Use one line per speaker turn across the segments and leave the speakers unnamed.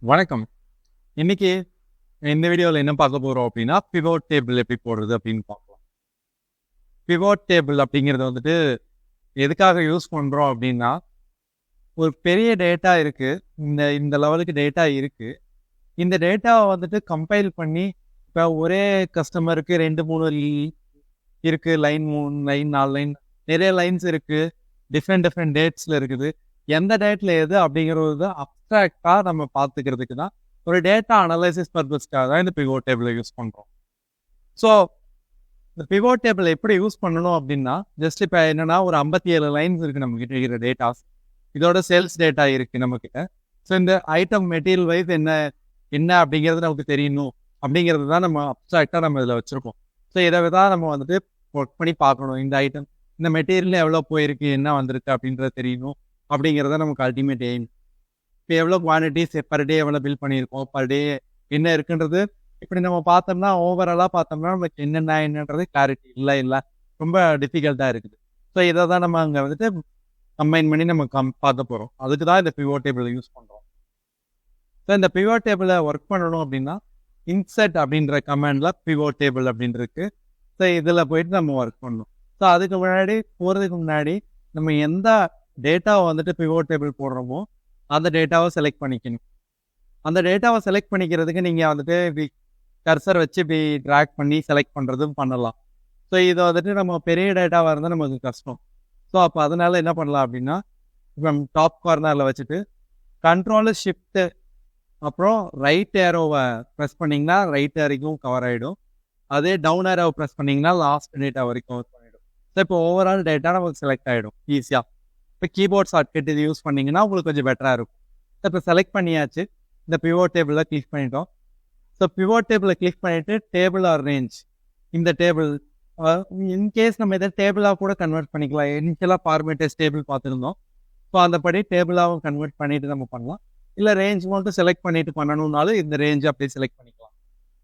வணக்கம். இன்னைக்கு இந்த வீடியோவில் என்ன பார்க்க போகிறோம் அப்படின்னா, பிவோட் டேபிள் எப்படி போடுறது அப்படின்னு பார்க்கலாம். பிவோட் டேபிள் அப்படிங்கிறது வந்துட்டு எதுக்காக யூஸ் பண்ணுறோம் அப்படின்னா, ஒரு பெரிய டேட்டா இருக்கு. இந்த இந்த லெவலுக்கு டேட்டா இருக்கு. இந்த டேட்டாவை வந்துட்டு கம்பைல் பண்ணி, இப்போ ஒரே கஸ்டமருக்கு 2, 3 இருக்கு. லைன் 3 லைன் 4 லைன் நிறைய லைன்ஸ் இருக்கு. டிஃப்ரெண்ட் டேட்ஸில் இருக்குது. எந்த டேட்டில் எது அப்படிங்கிறது அப்ட்ராக்டாக நம்ம பார்த்துக்கிறதுக்கு தான் ஒரு டேட்டா அனலைசிஸ் பர்பஸ்க்காக தான் இந்த பிவோட் டேபிளை யூஸ் பண்ணுறோம். ஸோ இந்த பிவோட் டேபிள் எப்படி யூஸ் பண்ணணும் அப்படின்னா, ஜஸ்ட் இப்போ என்னன்னா ஒரு 57 லைன்ஸ் இருக்குது நம்மக்கிட்ட இருக்கிற டேட்டாஸ். இதோட சேல்ஸ் டேட்டா இருக்குது நம்மக்கிட்ட. ஸோ இந்த ஐட்டம் மெட்டீரியல் வைஸ் என்ன அப்படிங்கிறது நமக்கு தெரியணும் அப்படிங்கிறது தான் நம்ம அப்ட்ராக்டாக நம்ம இதில் வச்சுருக்கோம். ஸோ இதை தான் நம்ம வந்துட்டு ஒர்க் பண்ணி பார்க்கணும். இந்த ஐட்டம் இந்த மெட்டீரியல் எவ்வளோ போயிருக்கு, என்ன வந்திருக்கு அப்படின்றது தெரியணும் அப்படிங்கிறத நமக்கு அல்டிமேட் எய்ம். இப்போ எவ்வளோ குவான்டிட்டிஸ் பர் டே எவ்வளோ பில் பண்ணியிருக்கோம், பர் டே என்ன இருக்குன்றது இப்படி நம்ம பார்த்தோம்னா ஓவராலாக பார்த்தோம்னா நமக்கு என்னன்றது கிளாரிட்டி இல்லை ரொம்ப டிஃபிகல்ட்டாக இருக்குது. ஸோ இதை தான் நம்ம அங்கே வந்துட்டு கம்பைன் பண்ணி நம்ம பார்க்க போகிறோம். அதுக்கு தான் இந்த பிவோட் டேபிளை யூஸ் பண்ணுறோம். ஸோ இந்த பிவோட் டேபிளை ஒர்க் பண்ணணும் அப்படின்னா இன்செட் அப்படின்ற கமாண்டில் பிவோட் டேபிள் அப்படின்றது. ஸோ இதில் போயிட்டு நம்ம ஒர்க் பண்ணணும். ஸோ அதுக்கு போகிறதுக்கு முன்னாடி நம்ம எந்த டேட்டாவை வந்துட்டு பிவோட் டேபிள் போடுறோமோ அந்த டேட்டாவை செலக்ட் பண்ணிக்கணும். அந்த டேட்டாவை செலக்ட் பண்ணிக்கிறதுக்கு நீங்கள் வந்துட்டு இப்படி கர்சர் வச்சு இப்படி ட்ராக் பண்ணி செலக்ட் பண்ணுறதும் பண்ணலாம். ஸோ இதை வந்துட்டு நம்ம பெரிய டேட்டாவாக இருந்தால் நமக்கு கஷ்டம். ஸோ அப்போ அதனால என்ன பண்ணலாம் அப்படின்னா, இப்போ டாப் கார்னரில் வச்சுட்டு கண்ட்ரோலு ஷிஃப்ட்டு அப்புறம் ரைட் ஏரோவை ப்ரெஸ் பண்ணிங்கன்னா ரைட் ஏரிக்கும் கவர் ஆகிடும். அதே டவுன் ஏரோவை ப்ரெஸ் பண்ணிங்கன்னா லாஸ்ட் டேட்டா வரைக்கும் கவர் பண்ணிவிடும். ஸோ இப்போ ஓவரால் டேட்டா நமக்கு செலக்ட் ஆகிடும் ஈஸியாக. இப்போ கீபோர்ட் ஷார்ட்கட் இது யூஸ் பண்ணிங்கன்னா உங்களுக்கு கொஞ்சம் பெட்டராக இருக்கும். இப்போ செலக்ட் பண்ணியாச்சு. இந்த பிவோட் டேபிளில் கிளிக் பண்ணிட்டோம். ஸோ பிவோட் டேபிளில் கிளிக் பண்ணிவிட்டு டேபிள் ஆர் ரேஞ்ச், இந்த டேபிள் இன்கேஸ் நம்ம இதை டேபிளாக கூட கன்வெர்ட் பண்ணிக்கலாம். இனிஷியலாக ஃபார்மேட்டஸ் டேபிள் பார்த்துருந்தோம். ஸோ அந்தபடி டேபிளாகவும் கன்வெர்ட் பண்ணிவிட்டு நம்ம பண்ணலாம். இல்லை ரேஞ்ச் மட்டும் செலக்ட் பண்ணிவிட்டு பண்ணணும்னாலும் இந்த ரேஞ்சு அப்படியே செலக்ட் பண்ணிக்கலாம்.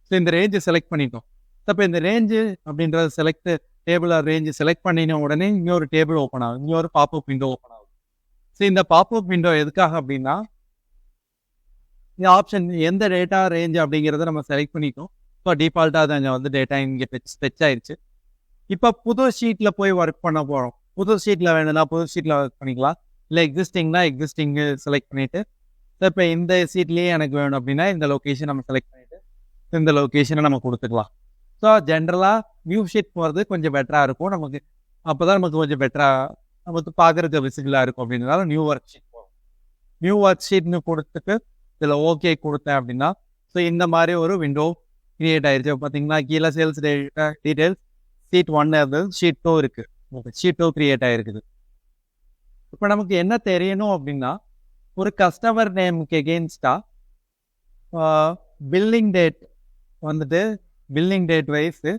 ஸோ இந்த ரேஞ்சை செலக்ட் பண்ணிட்டோம். இப்போ இந்த ரேஞ்சு அப்படின்றது டேபிள் ஆர் ரேஞ்சு செலக்ட் பண்ணின உடனே இன்னொரு டேபிள் ஓப்பன் ஆகும், இன்னொரு பாப்அப் விண்டோ ஓப்பன் ஆகும். ஸோ இந்த பாப்அப் விண்டோ எதுக்காக அப்படின்னா, இந்த ஆப்ஷன் எந்த டேட்டா ரேஞ்ச் அப்படிங்கிறத நம்ம செலக்ட் பண்ணிட்டோம். ஸோ டிஃபால்ட்டாக அது அங்கே வந்து டேட்டா இங்கே ஃபெச் ஆயிடுச்சு. இப்போ புது ஷீட்டில் போய் ஒர்க் பண்ண போகிறோம். புது ஷீட்டில் வேணும்னா புது ஷீட்டில் ஒர்க் பண்ணிக்கலாம். இல்லை எக்ஸிஸ்டிங்னா எக்ஸிஸ்டிங்கு செலக்ட் பண்ணிவிட்டு, ஸோ இப்போ இந்த ஷீட்லேயே எனக்கு வேணும் அப்படின்னா இந்த லொக்கேஷன் நம்ம செலக்ட் பண்ணிவிட்டு இந்த லொக்கேஷனை நம்ம கொடுத்துக்கலாம். ஸோ ஜென்ரலாக நியூ ஷீட் போகிறது கொஞ்சம் பெட்டராக இருக்கும் நமக்கு. அப்போ தான் நமக்கு கொஞ்சம் பெட்டராக நமக்கு பார்க்குறதுக்கு விசிபிளாக இருக்கும். அப்படின்றதால நியூ ஒர்க் ஷீட் போகும். நியூ ஒர்க் ஷீட்னு கொடுத்துட்டு இதில் ஓகே கொடுத்தேன் அப்படின்னா, ஸோ இந்த மாதிரி ஒரு விண்டோ கிரியேட் ஆயிடுச்சு. பார்த்தீங்கன்னா கீழே சேல்ஸ் டீட்டெயில்ஸ் ஷீட் 1 இருந்தது, ஷீட் 2 இருக்குது. ஷீட் 2 கிரியேட் ஆகிருக்குது. இப்போ நமக்கு என்ன தெரியணும் அப்படின்னா, ஒரு கஸ்டமர் நேமுக்கு எகெயின்ஸ்டாக பில்லிங் டேட் வந்துட்டு பில்லிங் டேட் வைஸு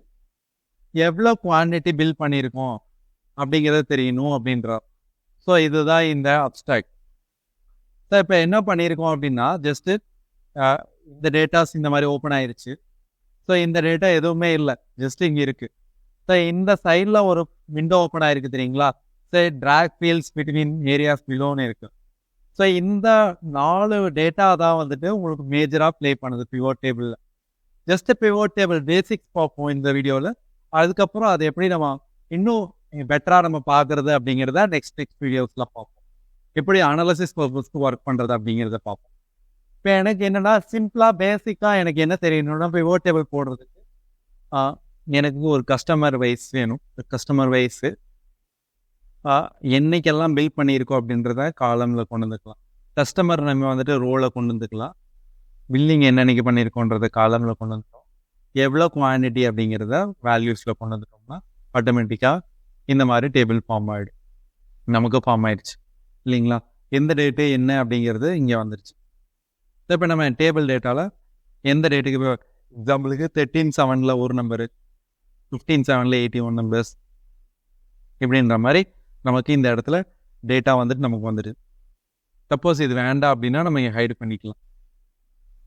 எவ்வளோ குவான்டிட்டி பில் பண்ணியிருக்கோம் அப்படிங்கிறது தெரியணும் அப்படின்றார். ஸோ இதுதான் இந்த அப்ஸ்ட்ராக்ட். ஸோ இப்போ என்ன பண்ணியிருக்கோம் அப்படின்னா, ஜஸ்ட்டு இந்த டேட்டாஸ் இந்த மாதிரி ஓப்பன் ஆயிடுச்சு. ஸோ இந்த டேட்டா எதுவுமே இல்லை, ஜஸ்ட் இங்கே இருக்குது. ஸோ இந்த சைடில் ஒரு விண்டோ ஓப்பன் ஆகிருக்கு தெரியுங்களா. So track fields between areas பிலோன்னு இருக்குது. ஸோ இந்த 4 டேட்டா தான் வந்துட்டு உங்களுக்கு மேஜராக ப்ளே பண்ணுது பிவோட் டேபிளில். ஜஸ்ட் பிவோட் டேபிள் பேசிக்ஸ் பார்ப்போம் இந்த வீடியோவில். அதுக்கப்புறம் அதை எப்படி நம்ம இன்னும் பெட்டராக நம்ம பார்க்குறது அப்படிங்கிறத நெக்ஸ்ட் வீடியோஸில் பார்ப்போம். எப்படி அனாலிசிஸ் பர்பஸ்க்கு ஒர்க் பண்ணுறது அப்படிங்கிறத பார்ப்போம். இப்போ எனக்கு என்னென்னா சிம்பிளாக பேசிக்காக எனக்கு என்ன தெரியணும்னா, பிவோட் டேபிள் போடுறதுக்கு எனக்கு ஒரு கஸ்டமர் வைஸ் வேணும். கஸ்டமர் வைஸு என்னைக்கெல்லாம் பில் பண்ணியிருக்கோம் அப்படின்றத காலமில் கொண்டு வந்துக்கலாம். கஸ்டமர் நம்ம வந்துட்டு ரோவில் கொண்டு வந்துக்கலாம். பில்லிங் என்னன்னைக்கு பண்ணியிருக்கோன்றத காலமில் கொண்டு வந்துட்டோம். எவ்வளோ குவான்டிட்டி அப்படிங்கிறத வேல்யூஸில் கொண்டு வந்துட்டோம்னா ஆட்டோமேட்டிக்காக இந்த மாதிரி டேபிள் ஃபார்ம் ஆகிடும். நமக்கு ஃபார்ம் ஆயிடுச்சு இல்லைங்களா. எந்த டேட்டு என்ன அப்படிங்கிறது இங்கே வந்துடுச்சு. இப்போ நம்ம டேபிள் டேட்டாவில் எந்த டேட்டுக்கு இப்போ எக்ஸாம்பிளுக்கு 13/7 ஒரு நம்பரு, 15/7 81 நம்பர்ஸ் இப்படின்ற மாதிரி நமக்கு இந்த இடத்துல டேட்டா வந்துட்டு நமக்கு வந்துடுது. சப்போஸ் இது வேண்டாம் அப்படின்னா நம்ம இங்கே ஹைட் பண்ணிக்கலாம்,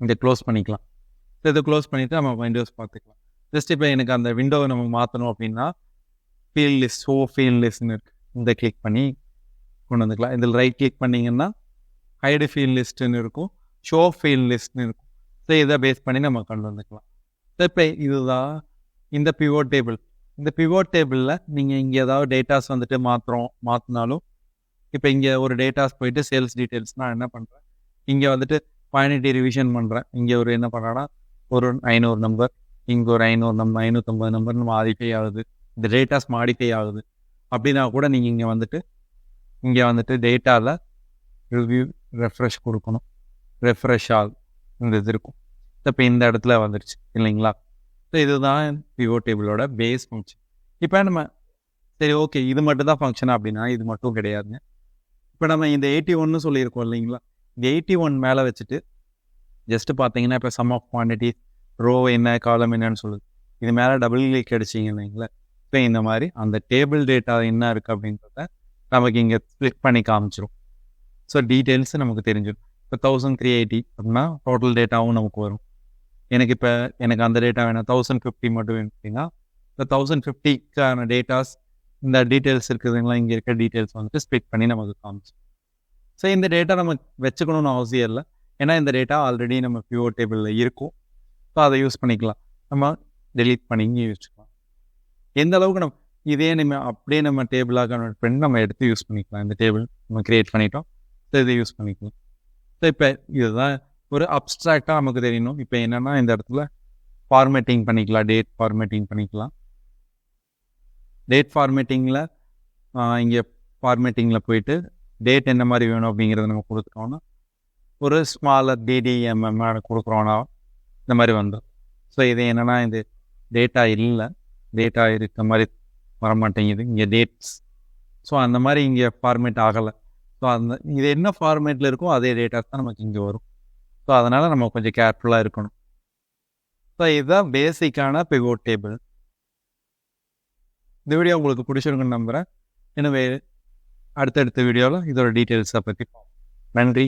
இதை க்ளோஸ் பண்ணிக்கலாம். ஸோ இதை க்ளோஸ் பண்ணிவிட்டு நம்ம விண்டோஸ் பார்த்துக்கலாம். ஜஸ்ட் இப்போ எனக்கு அந்த விண்டோவை நம்ம மாற்றணும் அப்படின்னா ஃபீல்ட் லிஸ்ட்னு இருக்குது, இந்த கிளிக் பண்ணி கொண்டு வந்துக்கலாம். இதில் ரைட் கிளிக் பண்ணிங்கன்னா ஹைடு ஃபீல்ட் லிஸ்ட்டுன்னு இருக்கும். ஷோ ஃபீல்ட் லிஸ்ட்னு இருக்கும். ஸோ இதை பேஸ் பண்ணி நம்ம கொண்டு வந்துக்கலாம். ஸோ இப்போ இதுதான் இந்த பிவோட் டேபிள். இந்த பிவோட் டேபிளில் நீங்கள் இங்கே ஏதாவது டேட்டாஸ் வந்துட்டு மாற்றினாலும் இப்போ இங்கே ஒரு டேட்டாஸ் போயிட்டு சேல்ஸ் டீட்டெயில்ஸ் நான் என்ன பண்ணுறேன், இங்கே வந்துட்டு குவான்டிட்டி ரிவிஷன் பண்ணுறேன். இங்கே ஒரு என்ன பண்ணுறேன்னா ஒரு 500 நம்பர், இங்கே ஒரு 500 நம்பர், 550 நம்பர்னு மாடிஃபை ஆகுது. இந்த டேட்டாஸ் மாடிஃபை ஆகுது அப்படின்னா கூட நீங்கள் இங்கே வந்துட்டு டேட்டாவில் ரிவ்யூ ரெஃப்ரெஷ் கொடுக்கணும். ரெஃப்ரெஷ் ஆகும் இந்த இது இருக்கும். இப்போ இந்த இடத்துல வந்துடுச்சு இல்லைங்களா. ஸோ இதுதான் பிவோட் டேபிளோட பேஸ் ஃபங்க்ஷன். இப்போ நம்ம சரி ஓகே இது மட்டும் தான் ஃபங்க்ஷன் அப்படின்னா இது மட்டும் கிடையாதுங்க. இப்போ நம்ம இந்த 81 சொல்லியிருக்கோம் இல்லைங்களா. இந்த 81 மேலே வச்சுட்டு ஜஸ்ட்டு பார்த்தீங்கன்னா இப்போ சம் ஆஃப் குவான்டிட்டி ரோ என்ன காலம் என்னன்னு சொல்லுது. இது மேலே டபுள் கிளிக் அடிச்சிங்க இல்லைங்களா. இப்போ இந்த மாதிரி அந்த டேபிள் டேட்டா என்ன இருக்குது அப்படின்றத நமக்கு இங்கே ஸ்ப்ளிட் பண்ணி காமிச்சிரும். ஸோ டீட்டெயில்ஸ் நமக்கு தெரிஞ்சிடும். இப்போ 1380 அப்படின்னா டோட்டல் டேட்டாவும் நமக்கு வரும். எனக்கு அந்த டேட்டா வேணும் 1050 மட்டும் வேணும் அப்படின்னா இந்த 1050க்கான டேட்டாஸ் இந்த டீட்டெயில்ஸ் இருக்குதுங்களா, இங்கே இருக்க டீட்டெயில்ஸ் வந்துட்டு ஸ்ப்ளிட் பண்ணி நமக்கு காமிச்சிடும். ஸோ இந்த டேட்டா நம்ம வச்சுக்கணும்னு அவசியம் இல்லை. ஏன்னா இந்த டேட்டா ஆல்ரெடி நம்ம பிவோட் டேபிளில் இருக்கும். ஸோ அதை யூஸ் பண்ணிக்கலாம். நம்ம டெலீட் பண்ணி இங்கே யூஸ் பண்ணிக்கலாம். எந்த அளவுக்கு நம்ம இதே அப்படியே நம்ம டேபிளாக கன்வெர்ட் பண்ணி நம்ம எடுத்து யூஸ் பண்ணிக்கலாம். இந்த டேபிள் நம்ம க்ரியேட் பண்ணிட்டோம். ஸோ இதை யூஸ் பண்ணிக்கலாம். ஸோ இப்போ இதுதான் ஒரு அப்ஸ்ட்ராக்டாக நமக்கு தெரியணும். இப்போ என்னென்னா இந்த இடத்துல ஃபார்மேட்டிங் பண்ணிக்கலாம், டேட் ஃபார்மேட்டிங் பண்ணிக்கலாம். டேட் ஃபார்மேட்டிங்கில் இங்கே ஃபார்மேட்டிங்கில் போயிட்டு டேட் என்ன மாதிரி வேணும் அப்படிங்கிறத நம்ம கொடுத்துட்டோம்னா ஒரு ஸ்மாலர் டிடிஎம்எம் கொடுக்குறோன்னா இந்த மாதிரி வந்துடும். ஸோ இது என்னென்னா இது டேட்டா இல்லை, டேட்டா இருக்க மாதிரி வரமாட்டேங்குது இங்கே டேட்ஸ். ஸோ அந்த மாதிரி இங்கே ஃபார்மேட் ஆகலை. ஸோ இது என்ன ஃபார்மேட்டில் இருக்கோ அதே டேட்டாஸ் தான் நமக்கு இங்கே வரும். ஸோ அதனால் நம்ம கொஞ்சம் கேர்ஃபுல்லாக இருக்கணும். ஸோ இதுதான் பேசிக்கான பிவோட் டேபிள். இந்த வீடியோ உங்களுக்கு பிடிச்சிருக்குன்னு நம்புகிறேன். எனவே அடுத்தடுத்த வீடியோவில் இதோட டீட்டெயில்ஸை பற்றி பார்ப்போம். நன்றி.